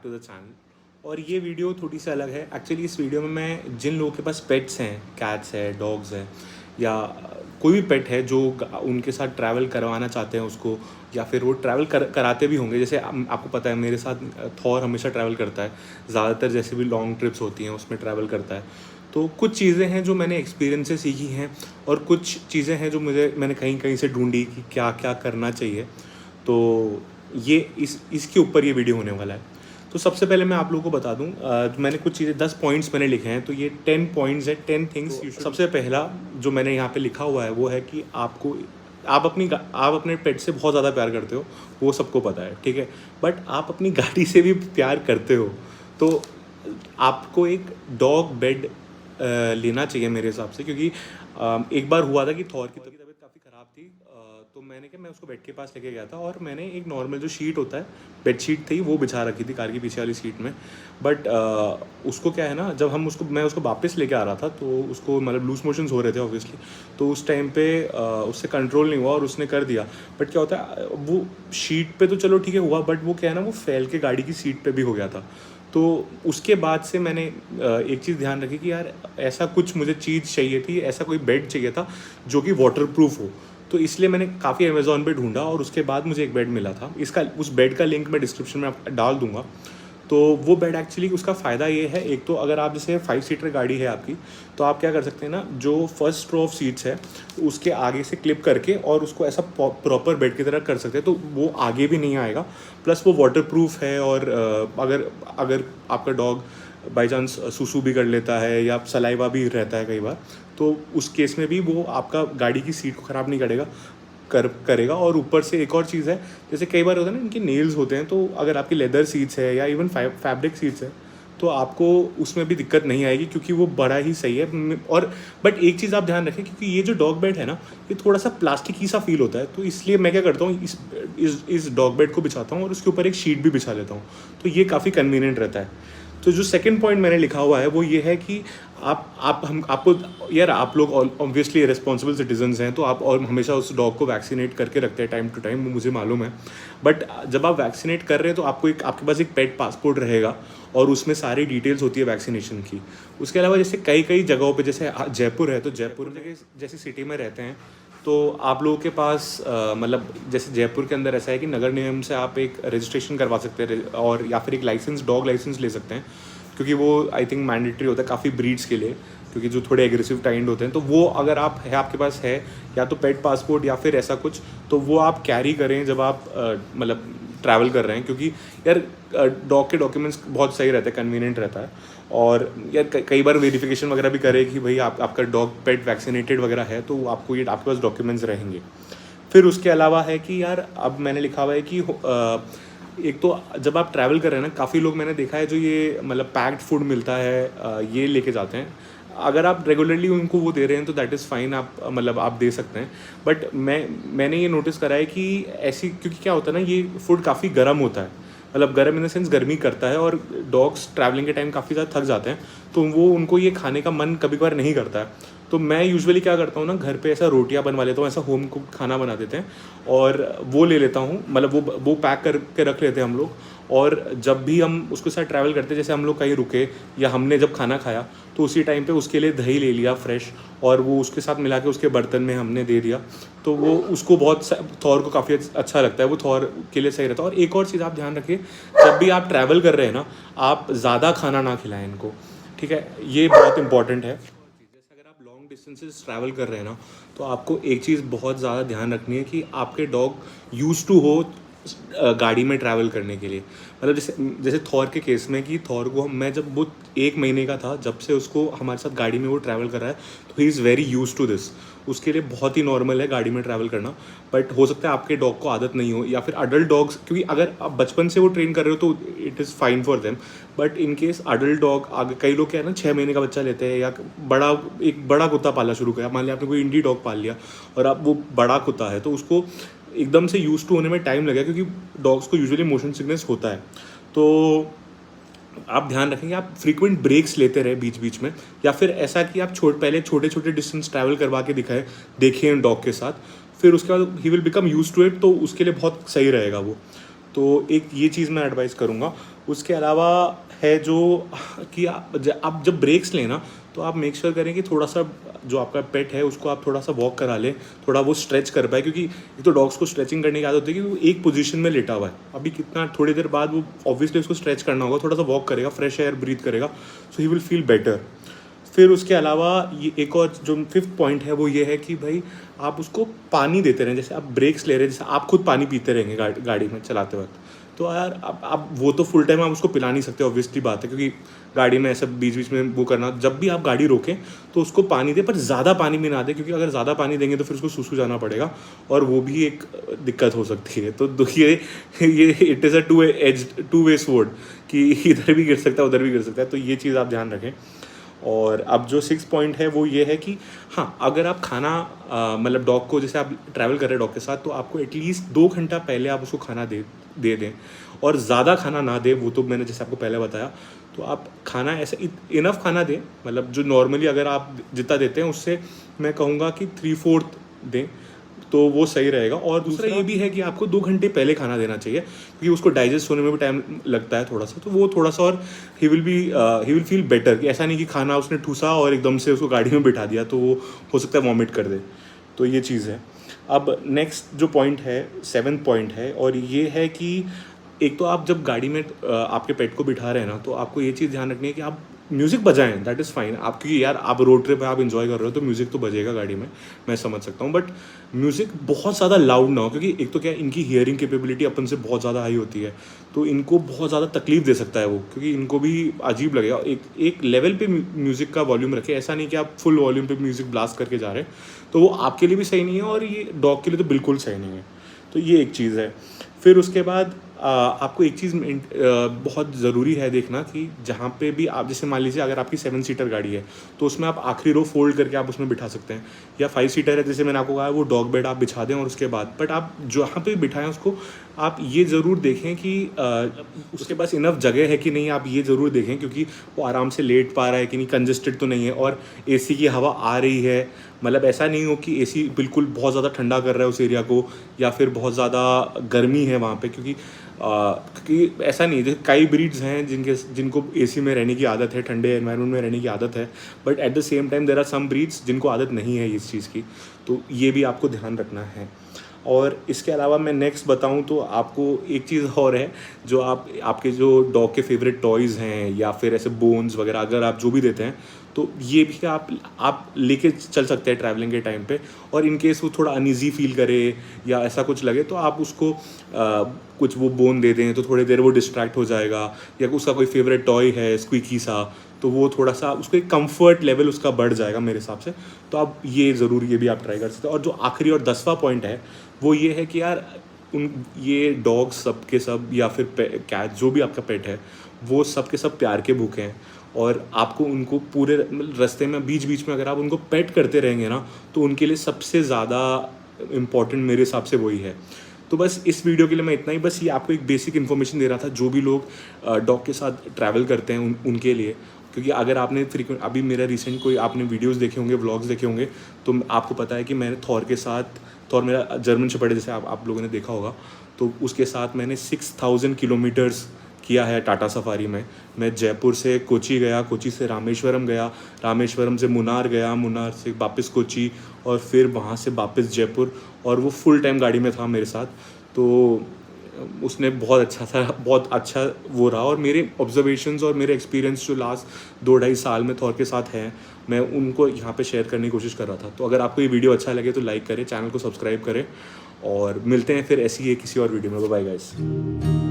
To the channel. और ये video थोड़ी सी अलग है। एक्चुअली इस वीडियो में मैं जिन लोगों के पास पेट्स हैं, कैट्स है, डॉग्स हैं, या कोई भी पेट है जो उनके साथ ट्रैवल करवाना चाहते हैं उसको, या फिर वो ट्रैवल कराते भी होंगे। जैसे आपको पता है मेरे साथ थॉर हमेशा ट्रैवल करता है, ज़्यादातर जैसे भी लॉन्ग ट्रिप्स होती हैं उसमें ट्रैवल करता है। तो कुछ चीज़ें हैं जो मैंने एक्सपीरियंस से सीखी हैं, और कुछ चीज़ें हैं जो मैंने कहीं कहीं से ढूंढी कि क्या क्या करना चाहिए। तो ये इसके ऊपर ये वीडियो होने वाला है। तो सबसे पहले मैं आप लोगों को बता दूं, मैंने कुछ चीज़ें 10 पॉइंट्स मैंने लिखे हैं, तो ये 10 पॉइंट्स है, 10 थिंग्स। सबसे पहला जो मैंने यहाँ पे लिखा हुआ है वो है कि आप अपने पेट से बहुत ज़्यादा प्यार करते हो, वो सबको पता है, ठीक है। बट आप अपनी गाड़ी से भी प्यार करते हो, तो आपको एक डॉग बेड लेना चाहिए मेरे हिसाब से। क्योंकि एक बार हुआ था कि थॉर की तबीयत काफ़ी ख़राब थी, तो मैं उसको बेड के पास लेके गया था, और मैंने एक नॉर्मल जो शीट होता है, बेड शीट थी, वो बिछा रखी थी कार की पीछे वाली सीट में। बट उसको क्या है ना, जब मैं उसको वापस लेके आ रहा था, तो उसको मतलब लूज मोशंस हो रहे थे ऑब्वियसली। तो उस टाइम पे उससे कंट्रोल नहीं हुआ और उसने कर दिया। बट क्या होता है, वो शीट पे तो चलो ठीक है हुआ, बट वो क्या है ना, वो फैल के गाड़ी की सीट पे भी हो गया था। तो उसके बाद से मैंने एक चीज़ ध्यान रखी कि यार ऐसा कुछ मुझे चीज़ चाहिए थी, ऐसा कोई बेड चाहिए था जो कि वाटर प्रूफ हो। तो इसलिए मैंने काफ़ी अमेज़ॉन पे ढूंढा, और उसके बाद मुझे एक बेड मिला था। उस बेड का लिंक मैं डिस्क्रिप्शन में डाल दूंगा। तो वो बेड एक्चुअली उसका फ़ायदा ये है, एक तो अगर आप जैसे 5 सीटर गाड़ी है आपकी, तो आप क्या कर सकते हैं ना, जो फर्स्ट रो ऑफ सीट्स है उसके आगे से क्लिप करके और उसको ऐसा प्रॉपर बेड की तरह कर सकते हैं, तो वो आगे भी नहीं आएगा। प्लस वो वाटर प्रूफ है, और अगर आपका डॉग बाई चांस सुसु भी कर लेता है या सलाइवा भी रहता है कई बार, तो उस केस में भी वो आपका गाड़ी की सीट को ख़राब नहीं करेगा। और ऊपर से एक और चीज़ है, जैसे कई बार होता है ना, इनके नेल्स होते हैं, तो अगर आपकी लेदर सीट्स है या इवन फैब्रिक सीट्स है, तो आपको उसमें भी दिक्कत नहीं आएगी, क्योंकि वो बड़ा ही सही है। और बट एक चीज़ आप ध्यान रखें, क्योंकि ये जो डॉग बेड है ना, ये थोड़ा सा प्लास्टिक ही सा फील होता है, तो इसलिए मैं क्या करता हूँ, इस डॉग बेड को बिछाता हूँ और उसके ऊपर एक शीट भी बिछा लेता हूँ, तो ये काफ़ी कन्वीनियंट रहता है। तो जो सेकंड पॉइंट मैंने लिखा हुआ है वो ये है कि आपको यार, आप लोग ऑब्वियसली रिस्पॉन्सिबल सिटीजन्स हैं, तो आप और हमेशा उस डॉग को वैक्सीनेट करके रखते हैं टाइम टू टाइम, मुझे मालूम है। बट जब आप वैक्सीनेट कर रहे हैं, तो आपके पास एक पेट पासपोर्ट रहेगा, और उसमें सारी डिटेल्स होती है वैक्सीनेशन की। उसके अलावा जैसे कई जगहों पे, जैसे जयपुर है, तो जयपुर जैसे सिटी में रहते हैं, तो आप लोगों के पास मतलब जैसे जयपुर के अंदर ऐसा है कि नगर निगम से आप एक रजिस्ट्रेशन करवा सकते हैं, और या फिर एक डॉग लाइसेंस ले सकते हैं, क्योंकि वो आई थिंक मैंडेटरी होता है काफ़ी ब्रीड्स के लिए, क्योंकि जो थोड़े एग्रेसिव काइंड होते हैं। तो वो अगर आपके पास है, या तो पेट पासपोर्ट या फिर ऐसा कुछ, तो वो आप कैरी करें जब आप मतलब ट्रैवल कर रहे हैं, क्योंकि यार डॉग के डॉक्यूमेंट्स बहुत सही रहते हैं, कन्वीनियंट रहता है। और यार कई बार वेरिफिकेशन वगैरह भी करे कि भाई आपका डॉग पेट वैक्सीनेटेड वगैरह है, तो आपके पास डॉक्यूमेंट्स रहेंगे। फिर उसके अलावा है कि यार, अब मैंने लिखा हुआ है कि एक तो जब आप ट्रैवल कर रहे हैं ना, काफ़ी लोग मैंने देखा है जो ये मतलब पैक्ड फूड मिलता है, ये लेके जाते हैं। अगर आप रेगुलरली उनको वो दे रहे हैं तो दैट इज़ फाइन, आप दे सकते हैं। बट मैंने ये नोटिस करा है कि ऐसी, क्योंकि क्या होता है ना, ये फूड काफ़ी गर्म होता है, मतलब गर्म इन द सेंस गर्मी करता है, और डॉग्स ट्रैवलिंग के टाइम काफ़ी ज़्यादा थक जाते हैं, तो उनको ये खाने का मन कभी कभार नहीं करता है। तो मैं यूजुअली क्या करता हूँ ना, घर पे ऐसा रोटियां बनवा लेता हूँ, ऐसा होम कुक खाना बना देते हैं, और वो ले लेता हूँ, मतलब वो पैक करके रख लेते हैं हम लोग। और जब भी हम उसके साथ ट्रैवल करते हैं, जैसे हम लोग कहीं रुके या हमने जब खाना खाया, तो उसी टाइम पे उसके लिए दही ले लिया फ्रेश, और वो उसके साथ मिला के उसके बर्तन में हमने दे दिया, तो वो उसको थॉर को काफ़ी अच्छा लगता है, वो थॉर के लिए सही रहता है। और एक और चीज़ आप ध्यान रखिए, जब भी आप ट्रैवल कर रहे हैं ना, आप ज़्यादा खाना ना खिलाएं इनको, ठीक है, ये बहुत इंपॉर्टेंट है। जैसे अगर आप लॉन्ग डिस्टेंसेस ट्रैवल कर रहे हैं ना, तो आपको एक चीज़ बहुत ज़्यादा ध्यान रखनी है कि आपके डॉग यूज टू हो गाड़ी में ट्रैवल करने के लिए। मतलब जैसे थॉर के केस में, कि थॉर को मैं जब वो 1 महीने का था, जब से उसको हमारे साथ गाड़ी में वो ट्रैवल कर रहा है, तो he is very use to this. उसके लिए बहुत ही नॉर्मल है गाड़ी में ट्रैवल करना। बट हो सकता है आपके डॉग को आदत नहीं हो, या फिर अडल्ट डॉग्स, क्योंकि अगर आप बचपन से वो ट्रेन कर रहे हो तो it is fine for them. But in case adult dog, आगे कई लोग क्या है ना, 6 महीने का बच्चा लेते हैं, या एक बड़ा कुत्ता पालना शुरू किया, मान लिया आपने कोई इंडी डॉग पाल लिया, और अब वो बड़ा कुत्ता है, तो उसको एकदम से यूज टू होने में टाइम लगेगा, क्योंकि डॉग्स को यूजुअली मोशन सिकनेस होता है। तो आप ध्यान रखेंगे, आप फ्रीक्वेंट ब्रेक्स लेते रहे बीच बीच में, या फिर ऐसा कि आप पहले छोटे छोटे डिस्टेंस ट्रैवल करवा के देखिए डॉग के साथ, फिर उसके बाद he will become use to it, तो उसके लिए बहुत सही रहेगा वो। तो एक ये चीज़ मैं एडवाइस करूँगा। उसके अलावा है जो कि आप जब ब्रेक्स लें ना, तो आप मेक श्योर करें कि थोड़ा-सा जो आपका पेट है उसको आप थोड़ा-सा वॉक करा लें, थोड़ा वो स्ट्रेच कर पाए, क्योंकि एक तो डॉग्स को स्ट्रेचिंग करने की आदत होती है कि वो एक पोजीशन में लेटा हुआ है। अभी कितना थोड़ी देर बाद वो ऑब्वियसली उसको स्ट्रेच करना होगा, थोड़ा-सा वॉक करेगा, फ्रेश एयर ब्रीथ करेगा, सो ही विल फील बेटर। फिर उसके अलावा ये एक और जो 5th पॉइंट है वो ये है कि भाई आप उसको पानी देते रहें। जैसे आप ब्रेक्स ले रहे हैं, जैसे आप खुद पानी पीते रहेंगे गाड़ी में चलाते वक्त, तो यार आप वो तो फुल टाइम आप उसको पिला नहीं सकते, ऑब्वियसली बात है, क्योंकि गाड़ी में ऐसा बीच बीच में वो करना, जब भी आप गाड़ी रोकें तो उसको पानी दें, पर ज़्यादा पानी भी ना दें, क्योंकि अगर ज़्यादा पानी देंगे तो फिर उसको सूसू जाना पड़ेगा और वो भी एक दिक्कत हो सकती है। तो ये it is a two way sword कि इधर भी गिर सकता है उधर भी गिर सकता है, तो ये चीज़ आप ध्यान रखें। और अब जो 6 पॉइंट है वो ये है कि हाँ, अगर आप खाना मतलब डॉग को, जैसे आप ट्रैवल कर रहे हैं डॉग के साथ, तो आपको एटलीस्ट 2 घंटा पहले आप उसको खाना दे दें, और ज़्यादा खाना ना दें। वो तो मैंने जैसे आपको पहले बताया, तो आप खाना ऐसा इनफ खाना दें, मतलब जो नॉर्मली अगर आप जितना देते हैं उससे मैं कहूँगा कि 3/4 दें, तो वो सही रहेगा। और दूसरा ये भी है कि आपको 2 घंटे पहले खाना देना चाहिए, क्योंकि उसको डाइजेस्ट होने में भी टाइम लगता है थोड़ा सा, तो वो थोड़ा सा, और ही विल फील बेटर। कि ऐसा नहीं कि खाना उसने ठूसा और एकदम से उसको गाड़ी में बिठा दिया तो वो हो सकता है वॉमिट कर दे, तो ये चीज़ है। अब नेक्स्ट जो पॉइंट है 7th पॉइंट है, और ये है कि एक तो आप जब गाड़ी में आपके पेट को बिठा रहे हैं ना, तो आपको ये चीज़ ध्यान रखनी है कि आप म्यूज़िक बजाएं, दैट इज़ फाइन। आप क्योंकि यार आप रोड ट्रिप है, आप इन्जॉय कर रहे हो, तो म्यूज़िक तो बजेगा गाड़ी में, मैं समझ सकता हूँ, बट म्यूज़िक बहुत ज़्यादा लाउड ना हो, क्योंकि एक तो क्या है, इनकी हियरिंग कैपेबिलिटी अपन से बहुत ज़्यादा हाई होती है, तो इनको बहुत ज़्यादा तकलीफ दे सकता है वो, क्योंकि इनको भी अजीब लगेगा। एक लेवल पे म्यूज़िक का वॉल्यूम रखें, ऐसा नहीं कि आप फुल वॉल्यूम पे म्यूज़िक ब्लास्ट करके जा रहे हैं, तो वो आपके लिए भी सही नहीं है और ये डॉग के लिए तो बिल्कुल सही नहीं है। तो ये एक चीज़ है। फिर उसके बाद आपको एक चीज़ बहुत ज़रूरी है देखना कि जहाँ पे भी आप, जैसे मान लीजिए अगर आपकी 7 सीटर गाड़ी है, तो उसमें आप आखिरी रो फोल्ड करके आप उसमें बिठा सकते हैं, या 5 सीटर है जैसे मैंने आपको कहा, वो डॉग बेड आप बिछा दें, और उसके बाद बट आप जहाँ पे बिठाएं उसको आप ये ज़रूर देखें कि उसके पास इनफ जगह है कि नहीं, आप ये ज़रूर देखें, क्योंकि वो आराम से लेट पा रहा है कि नहीं, कंजेस्टेड तो नहीं है, और एसी की हवा आ रही है। मतलब ऐसा नहीं हो कि एसी बिल्कुल बहुत ज़्यादा ठंडा कर रहा है उस एरिया को, या फिर बहुत ज़्यादा गर्मी है वहाँ पे, क्योंकि ऐसा नहीं है। कई ब्रीड्स हैं जिनको एसी में रहने की आदत है, ठंडे एनवायरनमेंट में रहने की आदत है, but at the same time there are some breeds जिनको आदत नहीं है इस चीज़ की, तो ये भी आपको ध्यान रखना है। और इसके अलावा मैं नेक्स्ट बताऊं तो आपको एक चीज़ और है, जो आपके जो डॉग के फेवरेट टॉयज़ हैं या फिर ऐसे बोन्स वगैरह अगर आप जो भी देते हैं, तो ये भी आप लेके चल सकते हैं ट्रैवलिंग के टाइम पे। और इन केस वो थोड़ा अनईज़ी फील करे या ऐसा कुछ लगे, तो आप उसको कुछ वो बोन दे दें, तो थोड़ी देर वो डिस्ट्रैक्ट हो जाएगा, या उसका कोई फेवरेट टॉय है स्क्विकी सा, तो वो थोड़ा सा उसको एक कंफर्ट लेवल उसका बढ़ जाएगा मेरे हिसाब से। तो आप ये भी आप ट्राई कर सकते हैं। और जो आखिरी और 10वां पॉइंट है वो ये है कि यार ये डॉग्स सब के सब, या फिर कैट, जो भी आपका पेट है, वो सब के सब प्यार के भूखे हैं, और आपको उनको पूरे रास्ते में बीच बीच में अगर आप उनको पेट करते रहेंगे ना, तो उनके लिए सबसे ज़्यादा इम्पॉर्टेंट मेरे हिसाब से वही है। तो बस इस वीडियो के लिए मैं इतना ही, बस ये आपको एक बेसिक इन्फॉर्मेशन दे रहा था जो भी लोग डॉग के साथ ट्रैवल करते हैं उनके लिए। क्योंकि अगर आपने फ्रीक्वेंट अभी मेरा रिसेंट कोई आपने वीडियोस देखे होंगे, व्लॉग्स देखे होंगे, तो आपको पता है कि मैंने थॉर मेरा जर्मन शेपर्ड जैसे आप लोगों ने देखा होगा, तो उसके साथ मैंने 6000 किलोमीटर्स किया है टाटा सफारी में। मैं जयपुर से कोची गया, कोची से रामेश्वरम गया, रामेश्वरम से मुन्नार गया, मुन्नार से वापस कोची, और फिर वहाँ से वापस जयपुर, और वो फुल टाइम गाड़ी में था मेरे साथ। तो उसने बहुत अच्छा वो रहा, और मेरे ऑब्जर्वेशंस और मेरे एक्सपीरियंस जो लास्ट 2-2.5 साल में थॉर के साथ हैं, मैं उनको यहाँ पे शेयर करने की कोशिश कर रहा था। तो अगर आपको ये वीडियो अच्छा लगे तो लाइक करें, चैनल को सब्सक्राइब करें, और मिलते हैं फिर ऐसी ही किसी और वीडियो में। Bye guys.